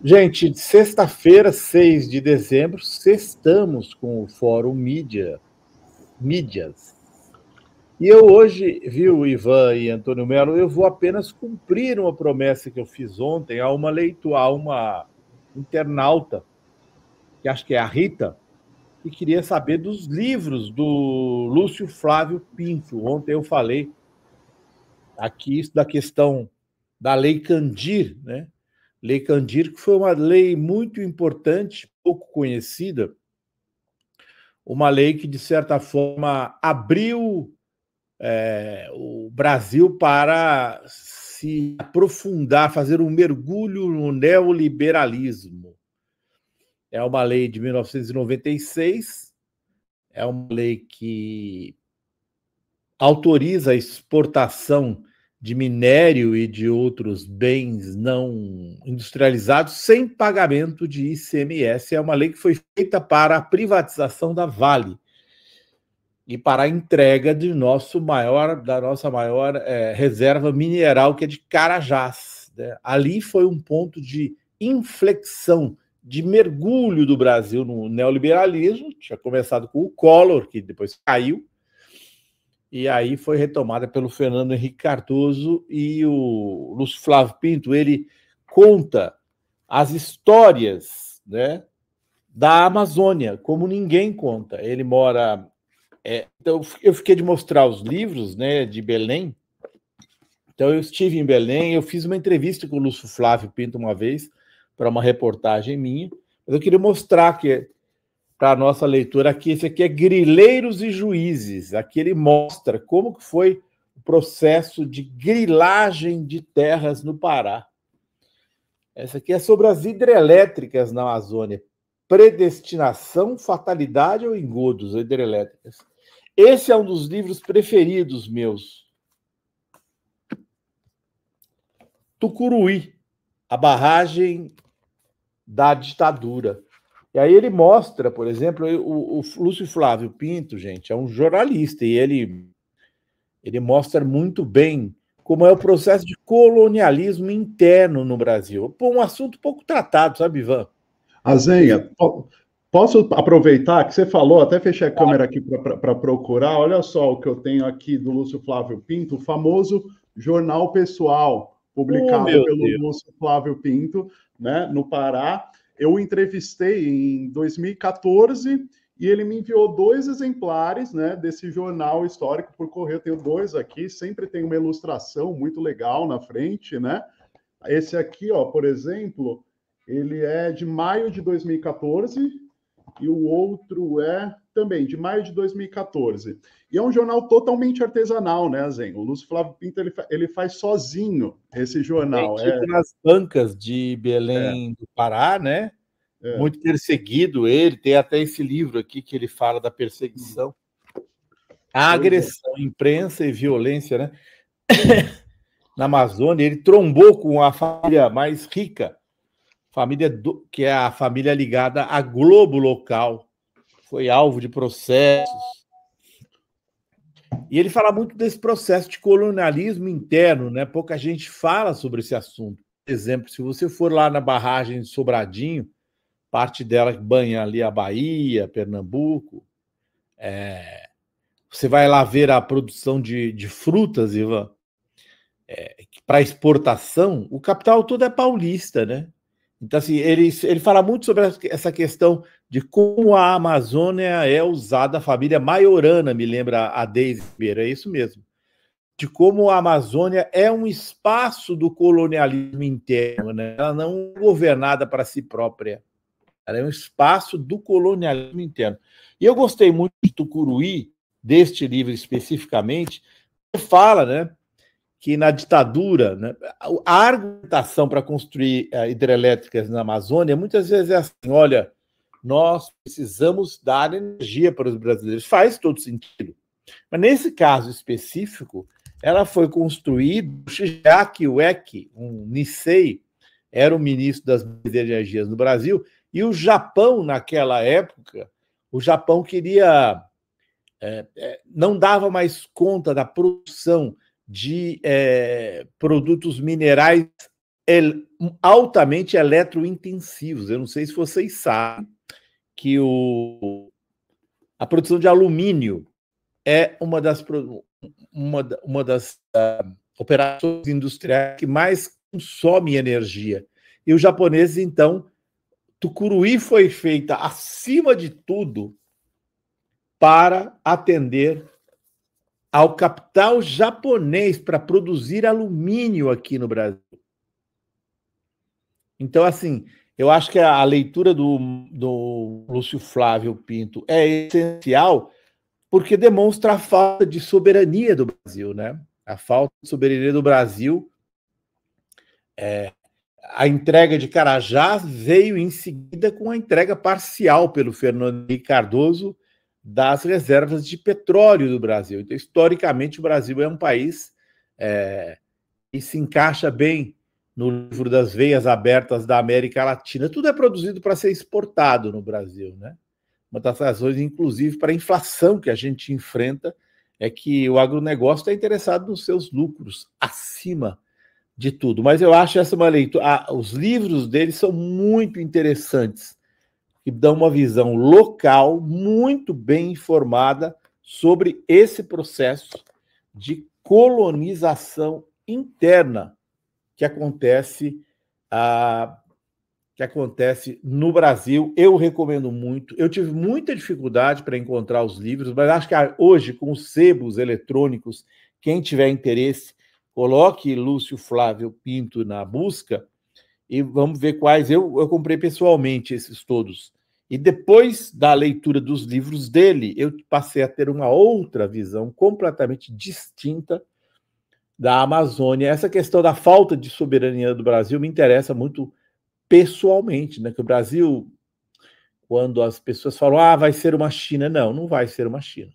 Gente, sexta-feira, 6 de dezembro, sextamos com o Fórum Mídias. E eu hoje, viu, Ivan e Antônio Melo, eu vou apenas cumprir uma promessa que eu fiz ontem a uma leitura, a uma internauta, que acho que é a Rita, que queria saber dos livros do Lúcio Flávio Pinto. Ontem eu falei aqui da questão da Lei Candir, né? Lei Candir, que foi uma lei muito importante, pouco conhecida, uma lei que, de certa forma, abriu o Brasil para se aprofundar, fazer um mergulho no neoliberalismo. É uma lei de 1996, é uma lei que autoriza a exportação de minério e de outros bens não industrializados sem pagamento de ICMS. É uma lei que foi feita para a privatização da Vale e para a entrega da nossa maior reserva mineral, que é de Carajás, né? Ali foi um ponto de inflexão, de mergulho do Brasil no neoliberalismo. Tinha começado com o Collor, que depois caiu, e aí foi retomada pelo Fernando Henrique Cardoso, e o Lúcio Flávio Pinto, ele conta as histórias, né, da Amazônia, como ninguém conta. Ele mora... então, eu fiquei de mostrar os livros, né, de Belém. Então, eu estive em Belém, eu fiz uma entrevista com o Lúcio Flávio Pinto uma vez, para uma reportagem minha, mas eu queria mostrar que para a nossa leitura aqui, esse aqui é Grileiros e Juízes. Aqui ele mostra como que foi o processo de grilagem de terras no Pará. Essa aqui é sobre as hidrelétricas na Amazônia. Predestinação, fatalidade ou engodos hidrelétricas. Esse é um dos livros preferidos meus. Tucuruí, a barragem da ditadura. E aí ele mostra, por exemplo, o Lúcio Flávio Pinto, gente, é um jornalista, e ele mostra muito bem como é o processo de colonialismo interno no Brasil. Pô, um assunto pouco tratado, sabe, Ivan? Azenha, posso aproveitar que você falou, até fechei a câmera aqui para procurar, olha só o que eu tenho aqui do Lúcio Flávio Pinto, o famoso Jornal Pessoal, publicado Meu pelo Deus. Lúcio Flávio Pinto, né, no Pará. Eu o entrevistei em 2014 e ele me enviou 2 exemplares, né, desse jornal histórico por correio. Eu tenho 2 aqui, sempre tem uma ilustração muito legal na frente, né? Esse aqui, ó, por exemplo, ele é de maio de 2014 e o outro é também de maio de 2014. E é um jornal totalmente artesanal, né, Zen? O Lúcio Flávio Pinto ele faz sozinho esse jornal. Vendido nas bancas de Belém do Pará, né? Muito perseguido ele, tem até esse livro aqui que ele fala da perseguição. A agressão, imprensa e violência, né? Na Amazônia, ele trombou com a família mais rica, que é a família ligada à Globo local, foi alvo de processos. E ele fala muito desse processo de colonialismo interno, né? Pouca gente fala sobre esse assunto. Por exemplo, se você for lá na barragem de Sobradinho, parte dela que banha ali a Bahia, Pernambuco, você vai lá ver a produção de frutas, Ivan, para exportação, o capital todo é paulista, né? Então, assim, ele fala muito sobre essa questão de como a Amazônia é usada, a família Maiorana, me lembra a Deise Ribeiro, é isso mesmo. De como a Amazônia é um espaço do colonialismo interno, né? Ela não é governada para si própria, ela é um espaço do colonialismo interno. E eu gostei muito de Tucuruí, deste livro especificamente, que fala, né, que na ditadura, né, a argumentação para construir hidrelétricas na Amazônia muitas vezes é assim: olha, nós precisamos dar energia para os brasileiros. Faz todo sentido. Mas nesse caso específico, ela foi construída, o Shigeaki Ueki, um Nisei, era o ministro das energias no Brasil, e o Japão, naquela época, o Japão queria... não dava mais conta da produção de produtos minerais altamente eletrointensivos. Eu não sei se vocês sabem que a produção de alumínio é uma das operações industriais que mais consome energia. E os japoneses, então, Tucuruí foi feita, acima de tudo, para atender ao capital japonês para produzir alumínio aqui no Brasil. Então, assim, eu acho que a leitura do Lúcio Flávio Pinto é essencial porque demonstra a falta de soberania do Brasil, né? A falta de soberania do Brasil. A entrega de Carajás veio em seguida com a entrega parcial pelo Fernando Henrique Cardoso das reservas de petróleo do Brasil. Então, historicamente, o Brasil é um país que se encaixa bem no livro das veias abertas da América Latina. Tudo é produzido para ser exportado no Brasil, né? Uma das razões, inclusive, para a inflação que a gente enfrenta é que o agronegócio está interessado nos seus lucros acima de tudo. Mas eu acho essa uma leitura... os livros dele são muito interessantes e dão uma visão local muito bem informada sobre esse processo de colonização interna que acontece no Brasil. Eu recomendo muito. Eu tive muita dificuldade para encontrar os livros, mas acho que hoje, com os sebos eletrônicos, quem tiver interesse, coloque Lúcio Flávio Pinto na busca e vamos ver quais. Eu comprei pessoalmente esses todos. E depois da leitura dos livros dele, eu passei a ter uma outra visão completamente distinta da Amazônia. Essa questão da falta de soberania do Brasil me interessa muito pessoalmente, né? Que o Brasil, quando as pessoas falam, vai ser uma China, não vai ser uma China.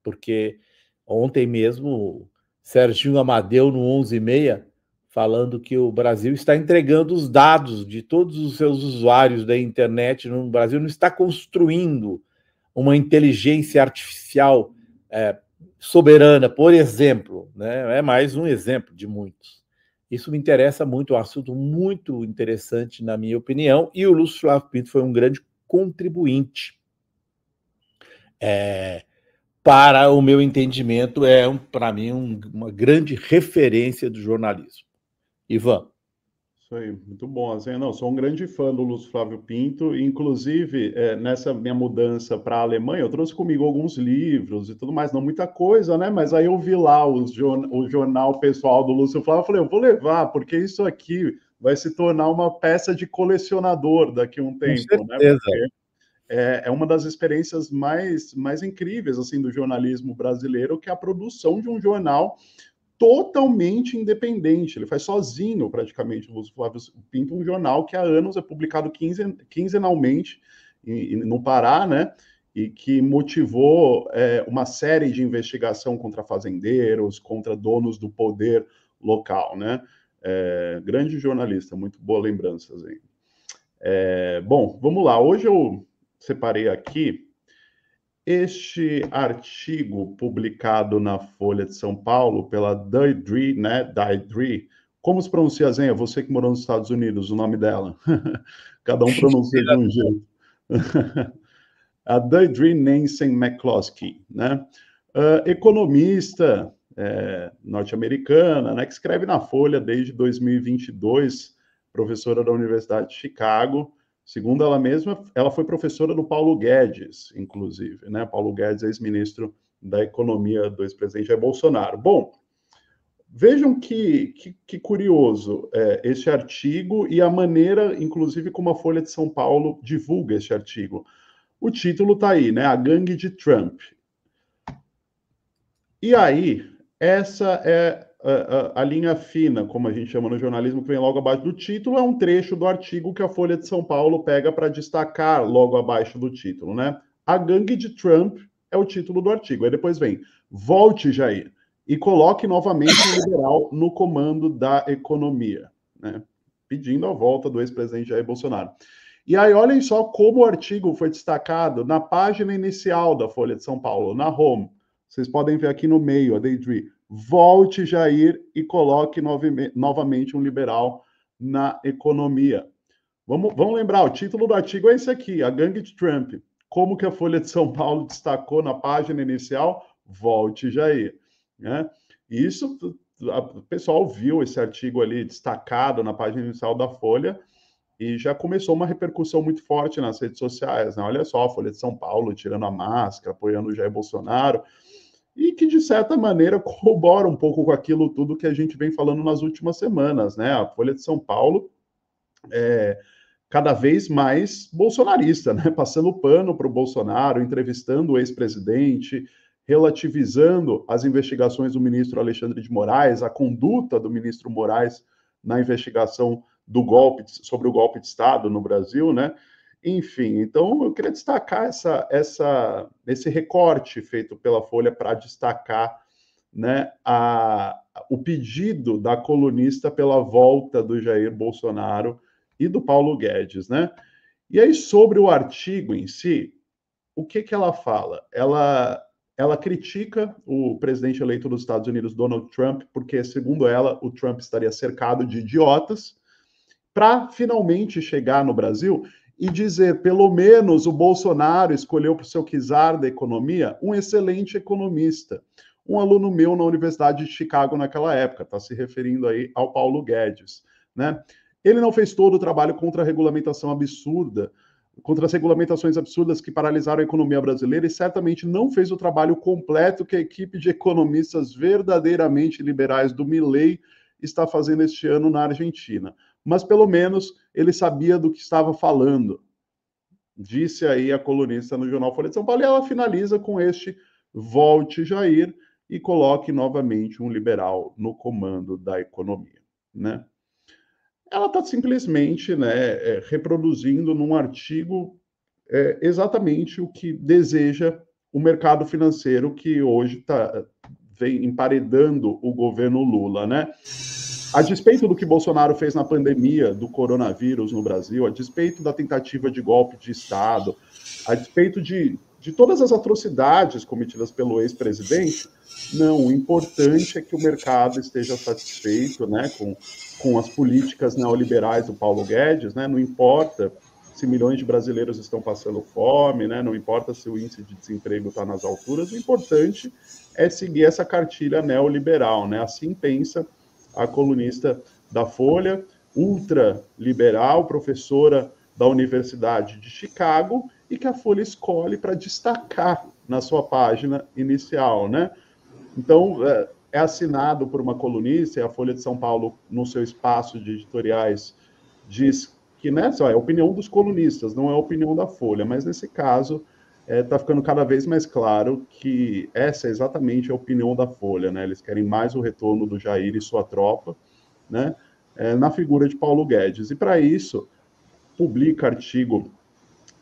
Porque ontem mesmo, Serginho Amadeu, no 11h30, falando que o Brasil está entregando os dados de todos os seus usuários da internet no Brasil, não está construindo uma inteligência artificial soberana, por exemplo, né? É mais um exemplo de muitos. Isso me interessa muito, é um assunto muito interessante, na minha opinião, e o Lúcio Flávio Pinto foi um grande contribuinte. Para o meu entendimento, para mim, uma grande referência do jornalismo. Ivan. Isso aí, muito bom. Assim, não, sou um grande fã do Lúcio Flávio Pinto, inclusive nessa minha mudança para a Alemanha, eu trouxe comigo alguns livros e tudo mais, não muita coisa, né? Mas aí eu vi lá o jornal pessoal do Lúcio Flávio, eu falei, eu vou levar, porque isso aqui vai se tornar uma peça de colecionador daqui a um tempo, né? Porque é uma das experiências mais incríveis assim do jornalismo brasileiro, que é a produção de um jornal totalmente independente. Ele faz sozinho, praticamente, o Lúcio Flávio Pinto, um jornal que há anos é publicado quinzenalmente no Pará, né? E que motivou uma série de investigação contra fazendeiros, contra donos do poder local, né? Grande jornalista, muito boa lembrança. Bom, vamos lá. Hoje eu separei aqui este artigo publicado na Folha de São Paulo pela Deidre, né? Deidre. Como se pronuncia, Zenha? Você que morou nos Estados Unidos, o nome dela. Cada um pronuncia de um jeito. A Deidre Nansen McCloskey, né? Economista norte-americana, né? Que escreve na Folha desde 2022, professora da Universidade de Chicago. Segundo ela mesma, ela foi professora do Paulo Guedes, inclusive, né? Paulo Guedes, ex-ministro da Economia do ex-presidente Jair Bolsonaro. Bom, vejam que curioso este artigo e a maneira, inclusive, como a Folha de São Paulo divulga este artigo. O título está aí, né? A Gangue de Trump. E aí, essa é a linha fina, como a gente chama no jornalismo, que vem logo abaixo do título, é um trecho do artigo que a Folha de São Paulo pega para destacar logo abaixo do título, né? A Gangue de Trump é o título do artigo. Aí depois vem, volte, Jair, e coloque novamente um liberal no comando da economia, né? Pedindo a volta do ex-presidente Jair Bolsonaro. E aí, olhem só como o artigo foi destacado na página inicial da Folha de São Paulo, na home. Vocês podem ver aqui no meio, a Deidre. Volte, Jair, e coloque novamente um liberal na economia. Vamos lembrar, o título do artigo é esse aqui, A Gangue de Trump. Como que a Folha de São Paulo destacou na página inicial? Volte Jair. Né? Isso, o pessoal viu esse artigo ali destacado na página inicial da Folha e já começou uma repercussão muito forte nas redes sociais. Né? Olha só, a Folha de São Paulo tirando a máscara, apoiando o Jair Bolsonaro, e que, de certa maneira, corrobora um pouco com aquilo tudo que a gente vem falando nas últimas semanas. Né? A Folha de São Paulo cada vez mais bolsonarista, né? Passando pano para o Bolsonaro, entrevistando o ex-presidente, relativizando as investigações do ministro Alexandre de Moraes, a conduta do ministro Moraes na investigação do golpe, sobre o golpe de Estado no Brasil, né? Enfim, então eu queria destacar esse recorte feito pela Folha para destacar, né, o pedido da colunista pela volta do Jair Bolsonaro e do Paulo Guedes, né? E aí, sobre o artigo em si, o que ela fala? Ela critica o presidente eleito dos Estados Unidos, Donald Trump, porque, segundo ela, o Trump estaria cercado de idiotas, para finalmente chegar no Brasil e dizer, pelo menos o Bolsonaro escolheu para o seu czar da economia um excelente economista, um aluno meu na Universidade de Chicago naquela época, está se referindo aí ao Paulo Guedes, né? Ele não fez todo o trabalho contra a regulamentação absurda, contra as regulamentações absurdas que paralisaram a economia brasileira e certamente não fez o trabalho completo que a equipe de economistas verdadeiramente liberais do Milei está fazendo este ano na Argentina. Mas, pelo menos, ele sabia do que estava falando, disse aí a colunista no jornal Folha de São Paulo, e ela finaliza com este volte Jair e coloque novamente um liberal no comando da economia, né? Ela está simplesmente, né, reproduzindo num artigo exatamente o que deseja o mercado financeiro que hoje vem emparedando o governo Lula, né? A despeito do que Bolsonaro fez na pandemia do coronavírus no Brasil, a despeito da tentativa de golpe de Estado, a despeito de todas as atrocidades cometidas pelo ex-presidente, não, o importante é que o mercado esteja satisfeito, né, com as políticas neoliberais do Paulo Guedes, né, não importa se milhões de brasileiros estão passando fome, né, não importa se o índice de desemprego está nas alturas, o importante é seguir essa cartilha neoliberal, né, assim pensa a colunista da Folha, ultraliberal, professora da Universidade de Chicago, e que a Folha escolhe para destacar na sua página inicial, né? Então, é assinado por uma colunista, e a Folha de São Paulo, no seu espaço de editoriais, diz que, né, é a opinião dos colunistas, não é a opinião da Folha, mas nesse caso está ficando cada vez mais claro que essa é exatamente a opinião da Folha, né? Eles querem mais o retorno do Jair e sua tropa, né, na figura de Paulo Guedes. E para isso, publica artigo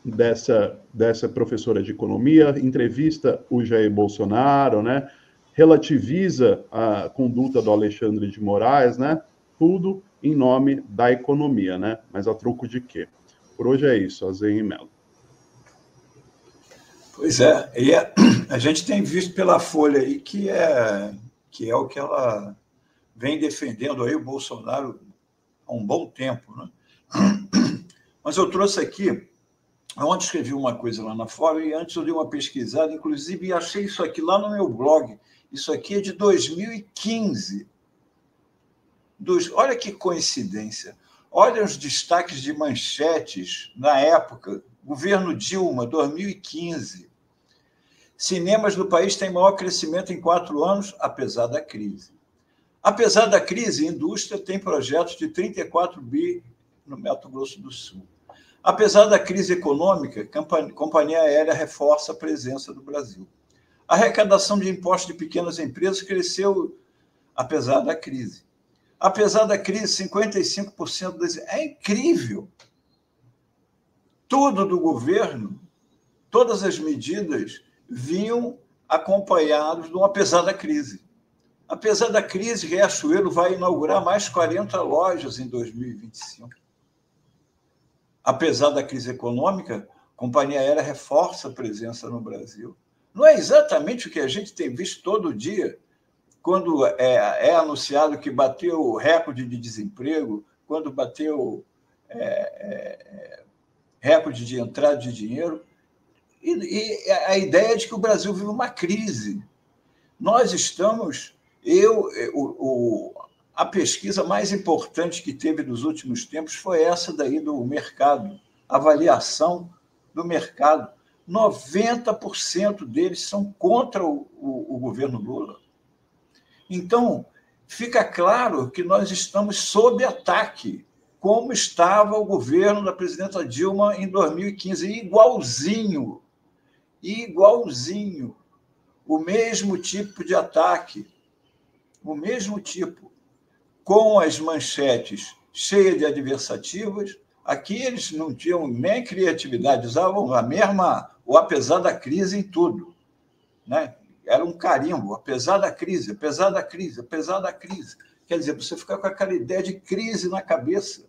dessa professora de economia, entrevista o Jair Bolsonaro, né, relativiza a conduta do Alexandre de Moraes, né, tudo em nome da economia, né, mas a troco de quê? Por hoje é isso, Azen e Melo. Pois é, e a gente tem visto pela Folha aí que é o que ela vem defendendo aí o Bolsonaro há um bom tempo, né? Mas eu trouxe aqui, ontem escrevi uma coisa lá na Folha e antes eu dei uma pesquisada, inclusive achei isso aqui lá no meu blog, isso aqui é de 2015. Olha que coincidência, olha os destaques de manchetes na época, governo Dilma, 2015. Cinemas do país têm maior crescimento em 4 anos, apesar da crise. Apesar da crise, a indústria tem projetos de 34 bi no Mato Grosso do Sul. Apesar da crise econômica, a companhia aérea reforça a presença do Brasil. A arrecadação de impostos de pequenas empresas cresceu apesar da crise. Apesar da crise, 55% das... É incrível! Tudo do governo, todas as medidas vinham acompanhados de um apesar da crise. Apesar da crise, Riachuelo vai inaugurar mais 40 lojas em 2025. Apesar da crise econômica, a companhia aérea reforça a presença no Brasil. Não é exatamente o que a gente tem visto todo dia, quando é anunciado que bateu o recorde de desemprego, quando bateu recorde de entrada de dinheiro, e a ideia de que o Brasil vive uma crise. Nós estamos... A pesquisa mais importante que teve nos últimos tempos foi essa daí do mercado, avaliação do mercado. 90% deles são contra o governo Lula. Então, fica claro que nós estamos sob ataque, como estava o governo da presidenta Dilma em 2015, igualzinho, o mesmo tipo de ataque, o mesmo tipo, com as manchetes cheias de adversativas. Aqui eles não tinham nem criatividade, usavam a mesma, ou apesar da crise em tudo, né? Era um carimbo, apesar da crise, apesar da crise, apesar da crise. Quer dizer, você fica com aquela ideia de crise na cabeça,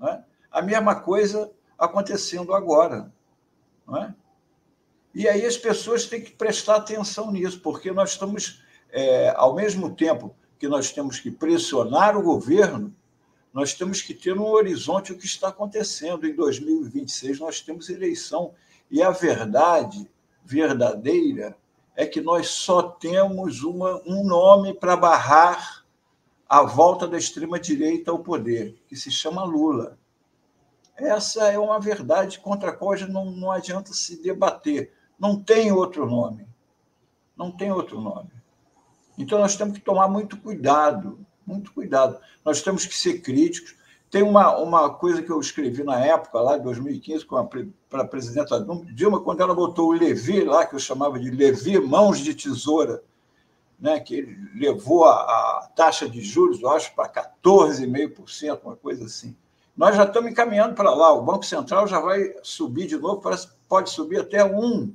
né? A mesma coisa acontecendo agora, né? E aí as pessoas têm que prestar atenção nisso, porque nós estamos, ao mesmo tempo que nós temos que pressionar o governo, nós temos que ter no horizonte o que está acontecendo. Em 2026 nós temos eleição, e a verdade verdadeira é que nós só temos um nome para barrar a volta da extrema-direita ao poder, que se chama Lula. Essa é uma verdade contra a qual não adianta se debater. Não tem outro nome. Não tem outro nome. Então, nós temos que tomar muito cuidado, muito cuidado. Nós temos que ser críticos. Tem uma coisa que eu escrevi na época, lá em 2015, para a presidenta Dilma, quando ela botou o Levi lá, que eu chamava de Levi Mãos de Tesoura, né, que ele levou a taxa de juros, eu acho, para 14,5%, uma coisa assim. Nós já estamos encaminhando para lá. O Banco Central já vai subir de novo, pode subir até 1%.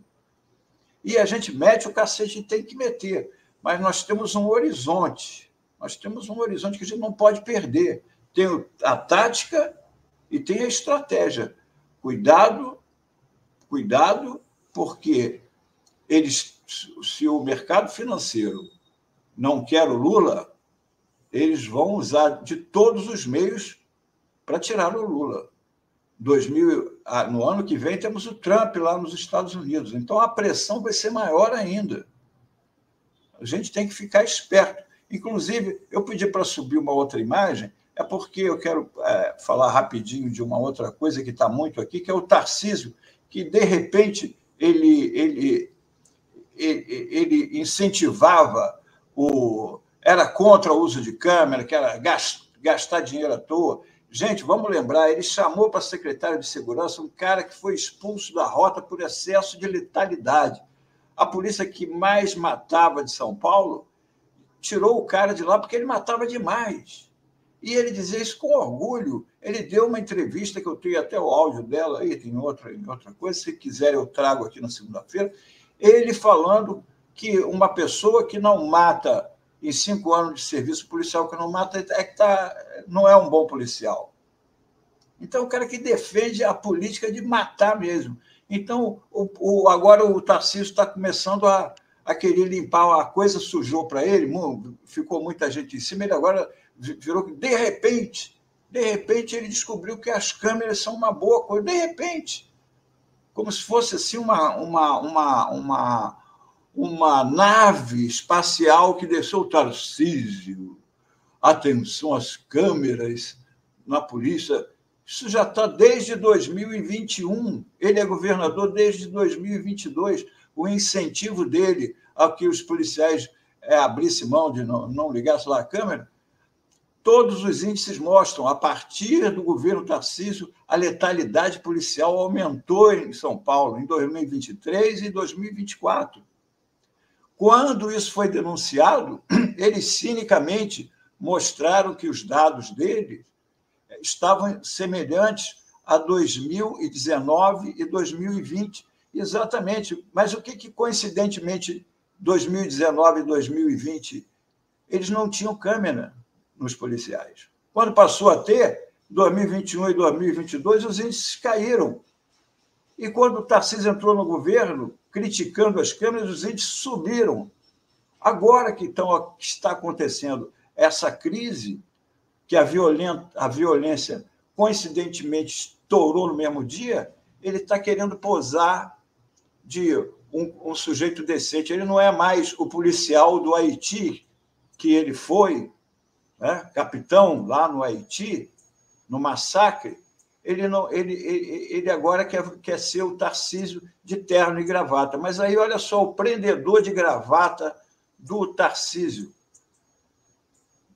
E a gente mete o cacete e tem que meter. Mas nós temos um horizonte. Nós temos um horizonte que a gente não pode perder. Tem a tática e tem a estratégia. Cuidado, porque se o mercado financeiro não quer o Lula, eles vão usar de todos os meios para tirar o Lula. No ano que vem temos o Trump lá nos Estados Unidos. Então a pressão vai ser maior ainda. A gente tem que ficar esperto. Inclusive, eu pedi para subir uma outra imagem, porque eu quero falar rapidinho de uma outra coisa que está muito aqui, que é o Tarcísio, que, de repente, ele incentivava, era contra o uso de câmera, que era gastar dinheiro à toa. Gente, vamos lembrar, ele chamou para secretário de Segurança um cara que foi expulso da rota por excesso de letalidade. A polícia que mais matava de São Paulo tirou o cara de lá porque ele matava demais. E ele dizia isso com orgulho. Ele deu uma entrevista, que eu tenho até o áudio dela, aí tem outra coisa, se quiser eu trago aqui na segunda-feira, ele falando que uma pessoa que não mata em 5 anos de serviço policial, que não mata, não é um bom policial. Então, o cara que defende a política de matar mesmo. Então, agora o Tarcísio está começando a querer limpar, a coisa sujou para ele, ficou muita gente em cima, ele agora virou que, de repente, ele descobriu que as câmeras são uma boa coisa, de repente, como se fosse assim uma nave espacial que deixou o Tarcísio. Atenção às câmeras na polícia. Isso já está desde 2021. Ele é governador desde 2022. O incentivo dele a que os policiais abrissem mão de não ligassem lá a câmera, todos os índices mostram, a partir do governo Tarcísio, a letalidade policial aumentou em São Paulo em 2023 e 2024. Quando isso foi denunciado, eles cinicamente mostraram que os dados deles estavam semelhantes a 2019 e 2020, exatamente. Mas o que coincidentemente, 2019 e 2020, eles não tinham câmera nos policiais. Quando passou a ter, 2021 e 2022, os índices caíram. E quando o Tarcísio entrou no governo, criticando as câmeras, os índices subiram. Agora que está acontecendo essa crise, que a violência coincidentemente estourou no mesmo dia, ele está querendo posar de um sujeito decente. Ele não é mais o policial do Haiti, que ele foi, né, capitão lá no Haiti, no massacre. Ele agora quer ser o Tarcísio de terno e gravata. Mas aí, olha só, o prendedor de gravata do Tarcísio.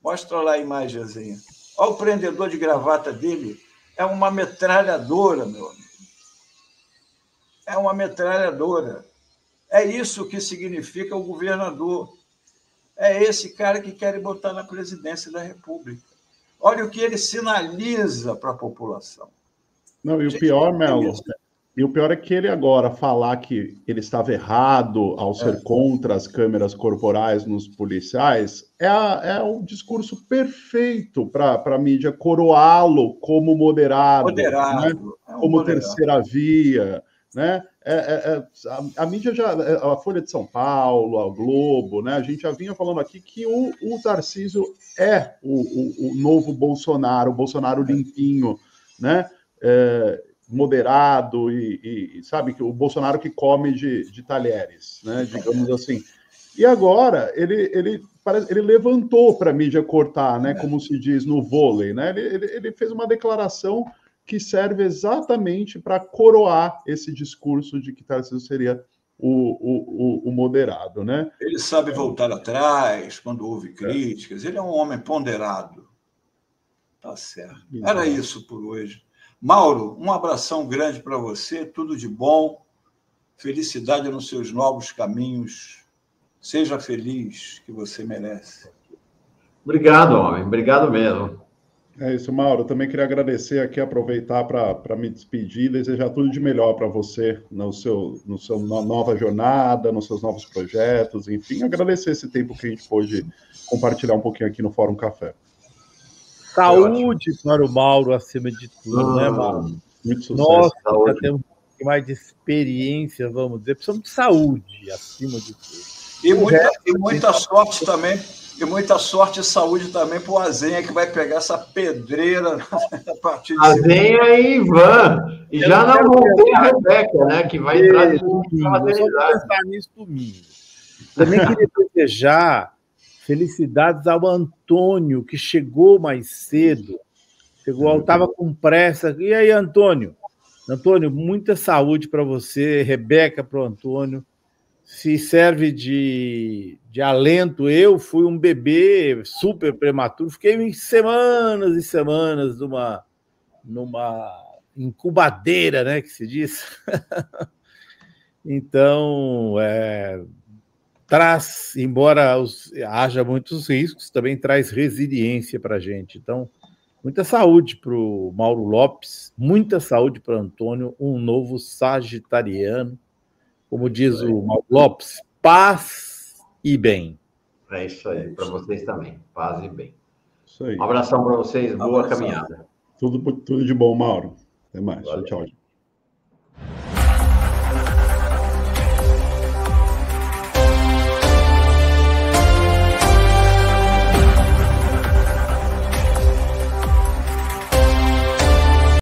Mostra lá a imagenzinha. Olha o prendedor de gravata dele. É uma metralhadora, meu amigo. É uma metralhadora. É isso que significa o governador. É esse cara que querem botar na presidência da República. Olha o que ele sinaliza para a população. Não, e o pior, Melo, e o pior é que ele agora falar que ele estava errado ao ser contra as câmeras corporais nos policiais é o discurso perfeito para a mídia coroá-lo como moderado, né? Como moderado. Terceira via, né? A mídia a Folha de São Paulo, a Globo, né? A gente já vinha falando aqui que o Tarcísio é o novo Bolsonaro, o Bolsonaro limpinho, né? Moderado e sabe, que o Bolsonaro que come de talheres, né? Digamos assim. E agora ele levantou para a mídia cortar, né? Como se diz no vôlei, né? Ele fez uma declaração que serve exatamente para coroar esse discurso de que Tarcísio seria o moderado, né? Ele sabe voltar atrás quando houve críticas. Ele é um homem ponderado. Tá certo. Era isso por hoje. Mauro, um abração grande para você, tudo de bom, felicidade nos seus novos caminhos. Seja feliz, que você merece. Obrigado, homem. Obrigado mesmo. É isso, Mauro. Eu também queria agradecer aqui, aproveitar para me despedir e desejar tudo de melhor para você no seu nova jornada, nos seus novos projetos, enfim, agradecer esse tempo que a gente pôde compartilhar um pouquinho aqui no Fórum Café. Saúde para o Mauro, acima de tudo, né, Mauro? Muito sucesso. Nós saúde. já temos um pouquinho mais de experiência, vamos dizer, precisamos de saúde, acima de tudo. E muita sorte também, e muita sorte e saúde também para o Azenha, que vai pegar essa pedreira a partir de Azenha e Ivan. E já não voltei a Rebeca, né? Que vai entrar de domingo. Só vou pensar nisso domingo. Também queria desejar felicidades ao Antônio, que chegou mais cedo. Estava com pressa. E aí, Antônio? Antônio, muita saúde para você. Rebeca para o Antônio. Se serve de alento, eu fui um bebê super prematuro. Fiquei semanas e semanas numa incubadeira, né, que se diz. Então, embora haja muitos riscos, também traz resiliência para a gente. Então, muita saúde para o Mauro Lopes, muita saúde para o Antônio, um novo sagitariano. Como diz o Mauro Lopes, paz e bem. É isso aí, para vocês também, paz e bem. Isso aí. Um abração para vocês, boa caminhada. Tudo de bom, Mauro. Até mais. Valeu. Tchau.